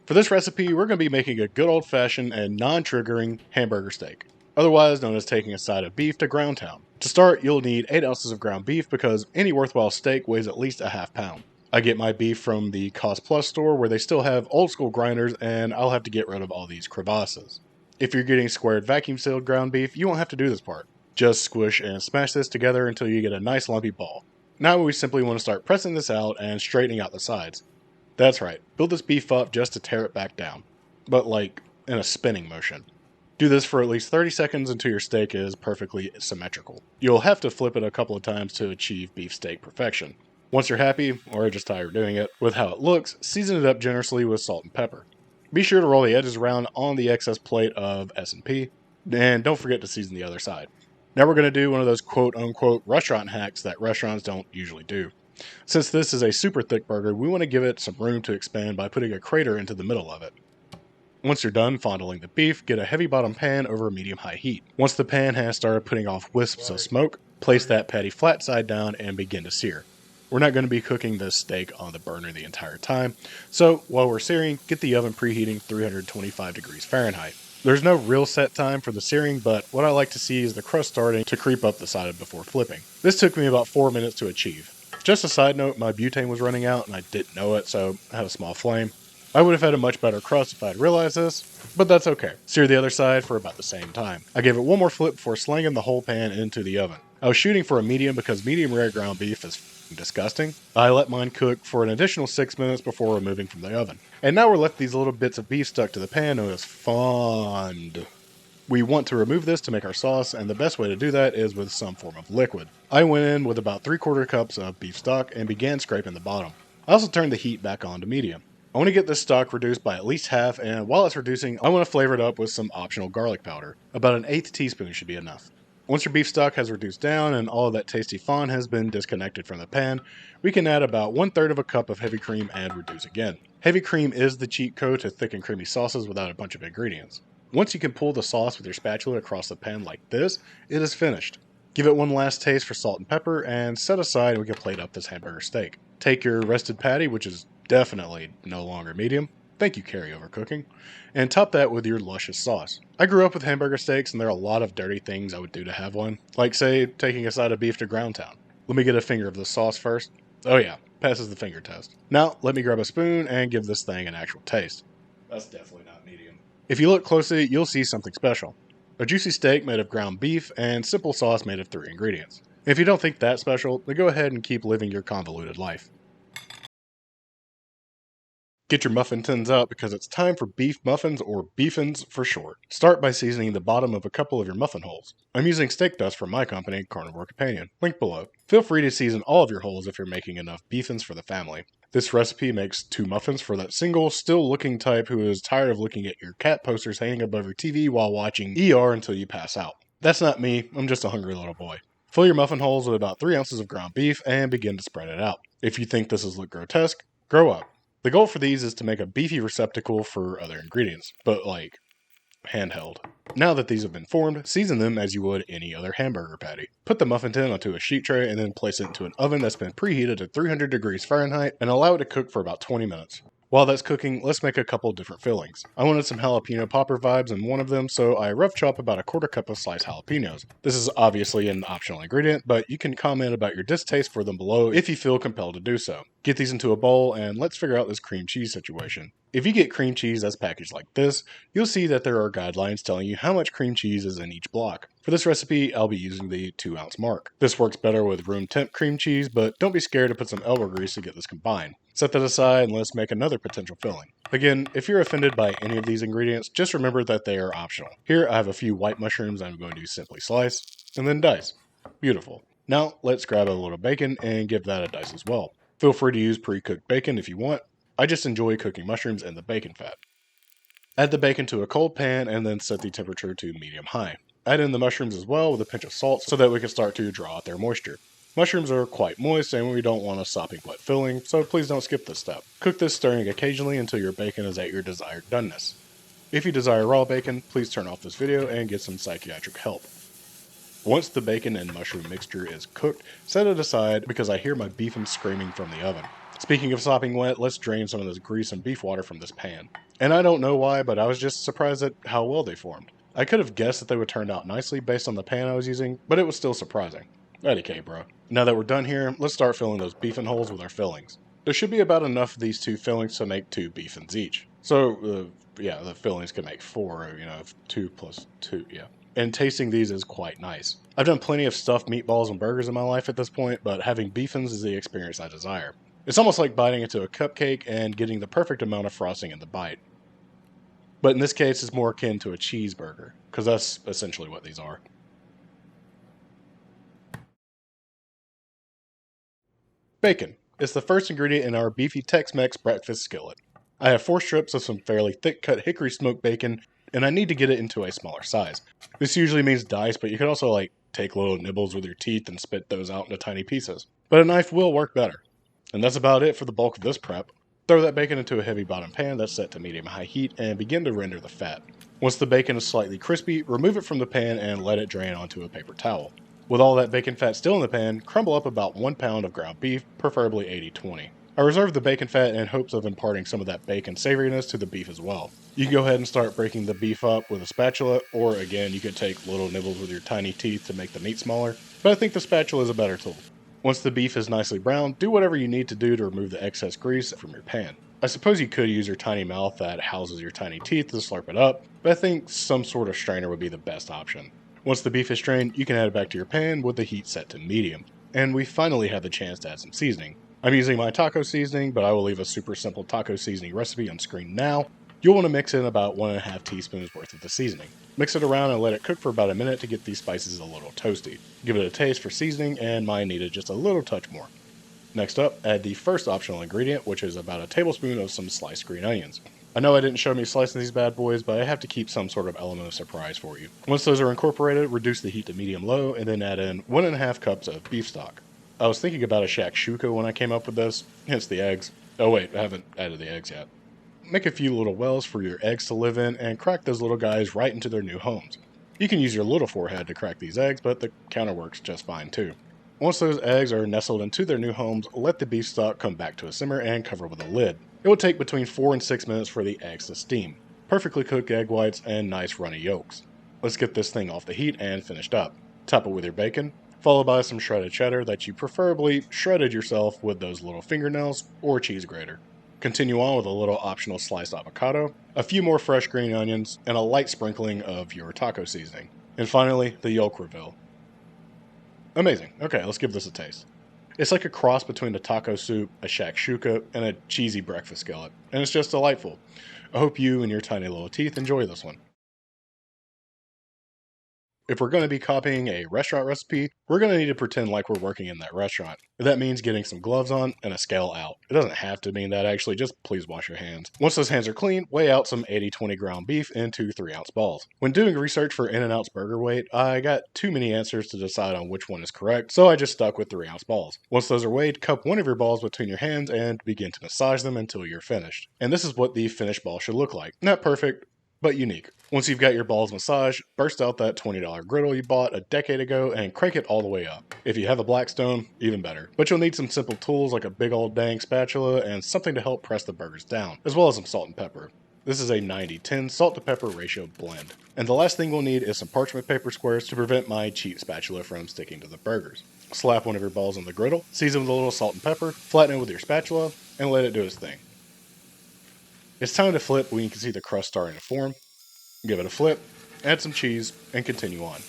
For this recipe, we're going to be making a good old-fashioned and non-triggering hamburger steak, otherwise known as taking a side of beef to ground town. To start, you'll need 8 ounces of ground beef because any worthwhile steak weighs at least a half pound. I get my beef from the Cost Plus store where they still have old school grinders, and I'll have to get rid of all these crevasses. If you're getting squared vacuum sealed ground beef, you won't have to do this part. Just squish and smash this together until you get a nice lumpy ball. Now we simply want to start pressing this out and straightening out the sides. That's right, build this beef up just to tear it back down, but like in a spinning motion. Do this for at least 30 seconds until your steak is perfectly symmetrical. You'll have to flip it a couple of times to achieve beef steak perfection. Once you're happy, or just tired of doing it, with how it looks, season it up generously with salt and pepper. Be sure to roll the edges around on the excess plate of S&P, and don't forget to season the other side. Now we're going to do one of those quote-unquote restaurant hacks that restaurants don't usually do. Since this is a super thick burger, we want to give it some room to expand by putting a crater into the middle of it. Once you're done fondling the beef, get a heavy bottom pan over medium-high heat. Once the pan has started putting off wisps of smoke, place that patty flat side down and begin to sear. We're not going to be cooking this steak on the burner the entire time, so while we're searing, get the oven preheating 325 degrees Fahrenheit. There's no real set time for the searing, but what I like to see is the crust starting to creep up the side before flipping. This took me about 4 minutes to achieve. Just a side note, my butane was running out and I didn't know it, so I had a small flame. I would have had a much better crust if I had realized this, but that's okay. Sear the other side for about the same time. I gave it one more flip before slinging the whole pan into the oven. I was shooting for a medium because medium rare ground beef is disgusting. I let mine cook for an additional 6 minutes before removing from the oven. And now we're left these little bits of beef stuck to the pan known as fond. We want to remove this to make our sauce, and the best way to do that is with some form of liquid. I went in with about 3/4 cups of beef stock and began scraping the bottom. I also turned the heat back on to medium. I want to get this stock reduced by at least half, and while it's reducing, I want to flavor it up with some optional garlic powder. About an 1/8 teaspoon should be enough. Once your beef stock has reduced down and all of that tasty fond has been disconnected from the pan, we can add about 1/3 of a cup of heavy cream and reduce again. Heavy cream is the cheat code to thick and creamy sauces without a bunch of ingredients. Once you can pull the sauce with your spatula across the pan like this, it is finished. Give it one last taste for salt and pepper and set aside and we can plate up this hamburger steak. Take your rested patty, which is definitely no longer medium. Thank you, carryover cooking. And top that with your luscious sauce. I grew up with hamburger steaks and there are a lot of dirty things I would do to have one. Like say, taking a side of beef to ground town. Let me get a finger of the sauce first. Oh yeah, passes the finger test. Now, let me grab a spoon and give this thing an actual taste. That's definitely not medium. If you look closely, you'll see something special. A juicy steak made of ground beef and simple sauce made of 3 ingredients. If you don't think that's special, then go ahead and keep living your convoluted life. Get your muffin tins out because it's time for beef muffins, or beefins for short. Start by seasoning the bottom of a couple of your muffin holes. I'm using steak dust from my company, Carnivore Companion. Link below. Feel free to season all of your holes if you're making enough beefins for the family. This recipe makes 2 muffins for that single, still-looking type who is tired of looking at your cat posters hanging above your TV while watching ER until you pass out. That's not me, I'm just a hungry little boy. Fill your muffin holes with about 3 ounces of ground beef and begin to spread it out. If you think this has looked grotesque, grow up. The goal for these is to make a beefy receptacle for other ingredients, but like handheld. Now that these have been formed, season them as you would any other hamburger patty. Put the muffin tin onto a sheet tray and then place it into an oven that's been preheated to 300 degrees Fahrenheit and allow it to cook for about 20 minutes. While that's cooking, let's make a couple different fillings. I wanted some jalapeno popper vibes in one of them, so I rough chop about 1/4 cup of sliced jalapenos. This is obviously an optional ingredient, but you can comment about your distaste for them below if you feel compelled to do so. Get these into a bowl and let's figure out this cream cheese situation. If you get cream cheese that's packaged like this, you'll see that there are guidelines telling you how much cream cheese is in each block. For this recipe, I'll be using the 2-ounce mark. This works better with room temp cream cheese, but don't be scared to put some elbow grease to get this combined. Set that aside and let's make another potential filling. Again, if you're offended by any of these ingredients, just remember that they are optional. Here I have a few white mushrooms I'm going to simply slice, and then dice. Beautiful. Now let's grab a little bacon and give that a dice as well. Feel free to use pre-cooked bacon if you want. I just enjoy cooking mushrooms in the bacon fat. Add the bacon to a cold pan and then set the temperature to medium-high. Add in the mushrooms as well with a pinch of salt so that we can start to draw out their moisture. Mushrooms are quite moist and we don't want a sopping wet filling, so please don't skip this step. Cook this stirring occasionally until your bacon is at your desired doneness. If you desire raw bacon, please turn off this video and get some psychiatric help. Once the bacon and mushroom mixture is cooked, set it aside because I hear my beefins screaming from the oven. Speaking of sopping wet, let's drain some of this grease and beef water from this pan. And I don't know why, but I was just surprised at how well they formed. I could have guessed that they would turn out nicely based on the pan I was using, but it was still surprising. IDK, bro. Now that we're done here, let's start filling those beefin' holes with our fillings. There should be about enough of these two fillings to make 2 beefins each. So, yeah, the fillings can make 4, 2 plus 2, yeah. And tasting these is quite nice. I've done plenty of stuffed meatballs and burgers in my life at this point, but having beefins is the experience I desire. It's almost like biting into a cupcake and getting the perfect amount of frosting in the bite. But in this case, it's more akin to a cheeseburger, because that's essentially what these are. Bacon. It's the first ingredient in our beefy Tex Mex Breakfast Skillet. I have 4 strips of some fairly thick cut hickory smoked bacon, and I need to get it into a smaller size. This usually means dice, but you can also take little nibbles with your teeth and spit those out into tiny pieces. But a knife will work better. And that's about it for the bulk of this prep. Throw that bacon into a heavy bottom pan that's set to medium-high heat and begin to render the fat. Once the bacon is slightly crispy, remove it from the pan and let it drain onto a paper towel. With all that bacon fat still in the pan, crumble up about 1 pound of ground beef, preferably 80-20. I reserve the bacon fat in hopes of imparting some of that bacon savoriness to the beef as well. You can go ahead and start breaking the beef up with a spatula, or again, you could take little nibbles with your tiny teeth to make the meat smaller, but I think the spatula is a better tool. Once the beef is nicely browned, do whatever you need to do to remove the excess grease from your pan. I suppose you could use your tiny mouth that houses your tiny teeth to slurp it up, but I think some sort of strainer would be the best option. Once the beef is strained, you can add it back to your pan with the heat set to medium. And we finally have the chance to add some seasoning. I'm using my taco seasoning, but I will leave a super simple taco seasoning recipe on screen now. You'll want to mix in about 1.5 teaspoons worth of the seasoning. Mix it around and let it cook for about a minute to get these spices a little toasty. Give it a taste for seasoning, and mine needed just a little touch more. Next up, add the first optional ingredient, which is about a tablespoon of some sliced green onions. I know I didn't show me slicing these bad boys, but I have to keep some sort of element of surprise for you. Once those are incorporated, reduce the heat to medium-low, and then add in 1.5 cups of beef stock. I was thinking about a shakshuka when I came up with this, hence the eggs. Oh wait, I haven't added the eggs yet. Make a few little wells for your eggs to live in, and crack those little guys right into their new homes. You can use your little forehead to crack these eggs, but the counter works just fine too. Once those eggs are nestled into their new homes, let the beef stock come back to a simmer and cover with a lid. It will take between 4 and 6 minutes for the eggs to steam. Perfectly cooked egg whites and nice runny yolks. Let's get this thing off the heat and finished up. Top it with your bacon, followed by some shredded cheddar that you preferably shredded yourself with those little fingernails or cheese grater. Continue on with a little optional sliced avocado, a few more fresh green onions, and a light sprinkling of your taco seasoning. And finally, the yolk reveal. Amazing. Okay, let's give this a taste. It's like a cross between a taco soup, a shakshuka, and a cheesy breakfast skillet, and it's just delightful. I hope you and your tiny little teeth enjoy this one. If we're going to be copying a restaurant recipe, we're going to need to pretend like we're working in that restaurant. That means getting some gloves on and a scale out. It doesn't have to mean that actually, just please wash your hands. Once those hands are clean, weigh out some 80-20 ground beef into 3-ounce balls. When doing research for In-N-Out's burger weight, I got too many answers to decide on which one is correct, so I just stuck with 3-ounce balls. Once those are weighed, cup one of your balls between your hands and begin to massage them until you're finished. And this is what the finished ball should look like. Not perfect, but unique. Once you've got your balls massaged, burst out that $20 griddle you bought a decade ago and crank it all the way up. If you have a Blackstone, even better. But you'll need some simple tools like a big old dang spatula and something to help press the burgers down, as well as some salt and pepper. This is a 90-10 salt to pepper ratio blend. And the last thing we'll need is some parchment paper squares to prevent my cheap spatula from sticking to the burgers. Slap one of your balls on the griddle, season with a little salt and pepper, flatten it with your spatula, and let it do its thing. It's time to flip when you can see the crust starting to form. Give it a flip, add some cheese, and continue on.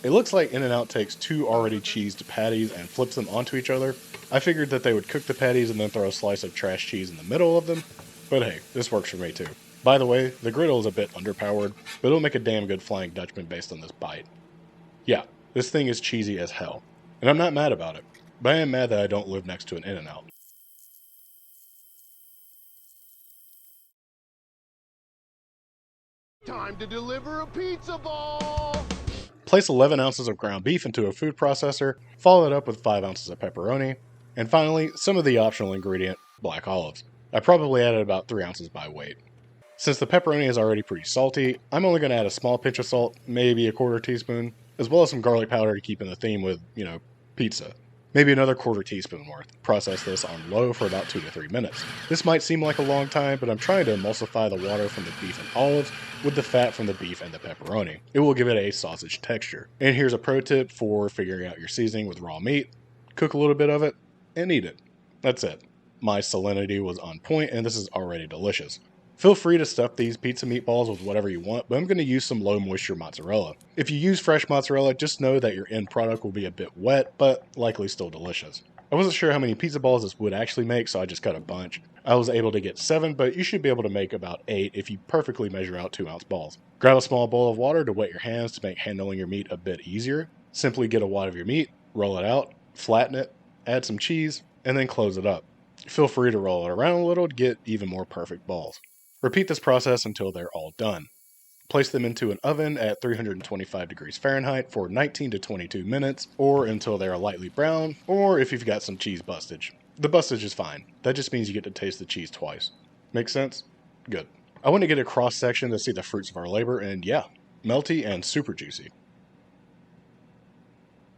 It looks like In-N-Out takes 2 already cheesed patties and flips them onto each other. I figured that they would cook the patties and then throw a slice of trash cheese in the middle of them, but hey, this works for me too. By the way, the griddle is a bit underpowered, but it'll make a damn good flying Dutchman based on this bite. Yeah, this thing is cheesy as hell, and I'm not mad about it, but I am mad that I don't live next to an In-N-Out. Time to deliver a pizza ball! Place 11 ounces of ground beef into a food processor, follow it up with 5 ounces of pepperoni, and finally, some of the optional ingredient, black olives. I probably added about 3 ounces by weight. Since the pepperoni is already pretty salty, I'm only going to add a small pinch of salt, maybe a 1/4 teaspoon, as well as some garlic powder to keep in the theme with, pizza. maybe another quarter teaspoon worth. Process this on low for about 2 to 3 minutes. This might seem like a long time, but I'm trying to emulsify the water from the beef and olives with the fat from the beef and the pepperoni. It will give it a sausage texture. And here's a pro tip for figuring out your seasoning with raw meat. Cook a little bit of it and eat it. That's it. My salinity was on point and this is already delicious. Feel free to stuff these pizza meatballs with whatever you want, but I'm going to use some low moisture mozzarella. If you use fresh mozzarella, just know that your end product will be a bit wet, but likely still delicious. I wasn't sure how many pizza balls this would actually make, so I just cut a bunch. I was able to get 7, but you should be able to make about 8 if you perfectly measure out 2-ounce balls. Grab a small bowl of water to wet your hands to make handling your meat a bit easier. Simply get a wad of your meat, roll it out, flatten it, add some cheese, and then close it up. Feel free to roll it around a little to get even more perfect balls. Repeat this process until they're all done. Place them into an oven at 325 degrees Fahrenheit for 19 to 22 minutes, or until they are lightly brown, or if you've got some cheese bustage. The bustage is fine. That just means you get to taste the cheese twice. Make sense? Good. I want to get a cross section to see the fruits of our labor, and yeah, melty and super juicy.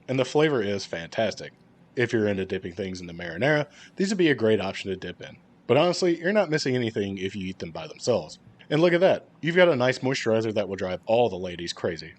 And the flavor is fantastic. If you're into dipping things in the marinara, these would be a great option to dip in. But honestly, you're not missing anything if you eat them by themselves. And look at that, you've got a nice moisturizer that will drive all the ladies crazy.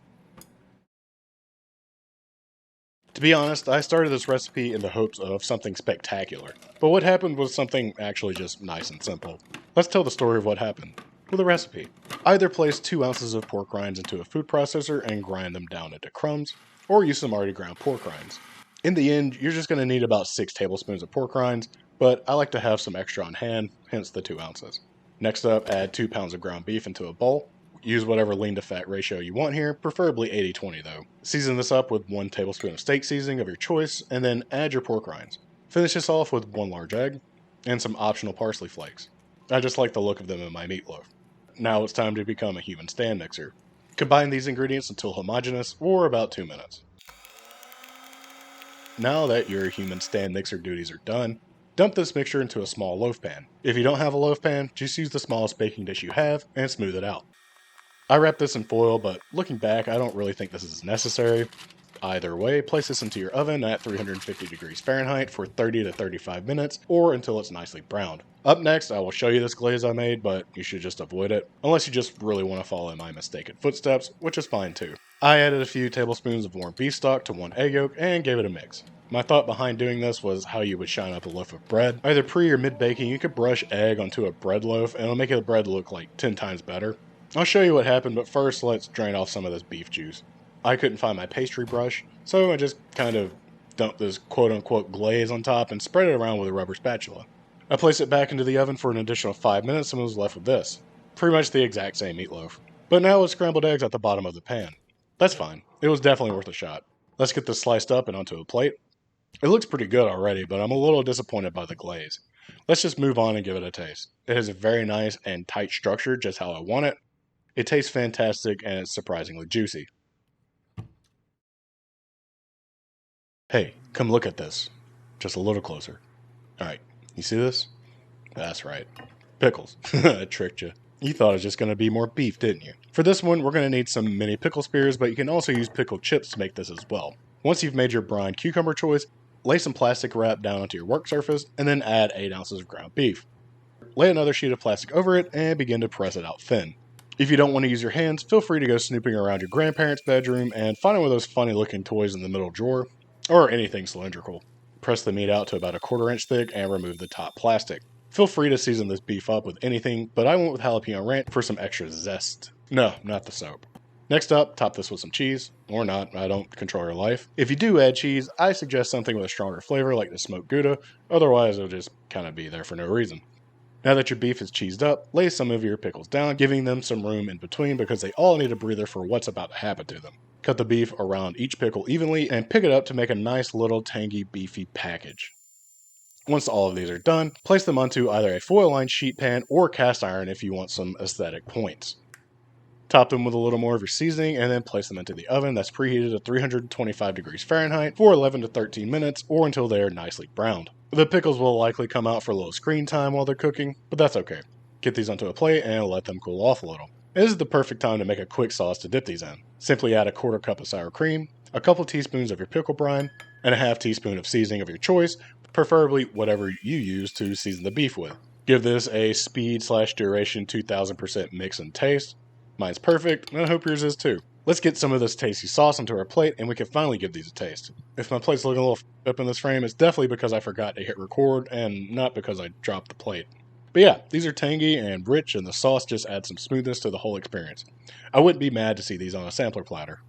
To be honest, I started this recipe in the hopes of something spectacular, but what happened was something actually just nice and simple. Let's tell the story of what happened with a recipe. Either place 2 ounces of pork rinds into a food processor and grind them down into crumbs, or use some already ground pork rinds. In the end, you're just going to need about 6 tablespoons of pork rinds, but I like to have some extra on hand, hence the 2 ounces. Next up, add 2 pounds of ground beef into a bowl. Use whatever lean to fat ratio you want here, preferably 80-20 though. Season this up with 1 tablespoon of steak seasoning of your choice, and then add your pork rinds. Finish this off with 1 large egg, and some optional parsley flakes. I just like the look of them in my meatloaf. Now it's time to become a human stand mixer. Combine these ingredients until homogeneous, or about 2 minutes. Now that your human stand mixer duties are done, dump this mixture into a small loaf pan. If you don't have a loaf pan, just use the smallest baking dish you have and smooth it out. I wrap this in foil, but looking back, I don't really think this is necessary. Either way, place this into your oven at 350 degrees Fahrenheit for 30 to 35 minutes, or until it's nicely browned. Up next, I will show you this glaze I made, but you should just avoid it, unless you just really want to follow in my mistaken footsteps, which is fine too. I added a few tablespoons of warm beef stock to 1 egg yolk and gave it a mix. My thought behind doing this was how you would shine up a loaf of bread. Either pre or mid-baking, you could brush egg onto a bread loaf, and it'll make the bread look like 10 times better. I'll show you what happened, but first let's drain off some of this beef juice. I couldn't find my pastry brush, so I just kind of dumped this quote-unquote glaze on top and spread it around with a rubber spatula. I placed it back into the oven for an additional 5 minutes and was left with this. Pretty much the exact same meatloaf. But now with scrambled eggs at the bottom of the pan. That's fine. It was definitely worth a shot. Let's get this sliced up and onto a plate. It looks pretty good already, but I'm a little disappointed by the glaze. Let's just move on and give it a taste. It has a very nice and tight structure, just how I want it. It tastes fantastic and it's surprisingly juicy. Hey, come look at this. Just a little closer. Alright, you see this? That's right. Pickles. I tricked you. You thought it was just going to be more beef, didn't you? For this one, we're going to need some mini pickle spears, but you can also use pickle chips to make this as well. Once you've made your brine cucumber choice, lay some plastic wrap down onto your work surface, and then add 8 ounces of ground beef. Lay another sheet of plastic over it, and begin to press it out thin. If you don't want to use your hands, feel free to go snooping around your grandparents' bedroom and find one of those funny looking toys in the middle drawer, or anything cylindrical. Press the meat out to about a 1/4 inch thick and remove the top plastic. Feel free to season this beef up with anything, but I went with jalapeno ranch for some extra zest. No, not the soap. Next up, top this with some cheese, or not, I don't control your life. If you do add cheese, I suggest something with a stronger flavor like the smoked Gouda, otherwise it'll just kind of be there for no reason. Now that your beef is cheesed up, lay some of your pickles down, giving them some room in between because they all need a breather for what's about to happen to them. Cut the beef around each pickle evenly and pick it up to make a nice little tangy beefy package. Once all of these are done, place them onto either a foil-lined sheet pan or cast iron if you want some aesthetic points. Top them with a little more of your seasoning and then place them into the oven that's preheated at 325 degrees Fahrenheit for 11 to 13 minutes or until they are nicely browned. The pickles will likely come out for a little screen time while they're cooking, but that's okay. Get these onto a plate and let them cool off a little. This is the perfect time to make a quick sauce to dip these in. Simply add a 1/4 cup of sour cream, a couple teaspoons of your pickle brine, and a half teaspoon of seasoning of your choice, preferably whatever you use to season the beef with. Give this a speed/duration 2000% mix and taste. Mine's perfect, and I hope yours is too. Let's get some of this tasty sauce onto our plate, and we can finally give these a taste. If my plate's looking a little up in this frame, it's definitely because I forgot to hit record, and not because I dropped the plate. But yeah, these are tangy and rich, and the sauce just adds some smoothness to the whole experience. I wouldn't be mad to see these on a sampler platter.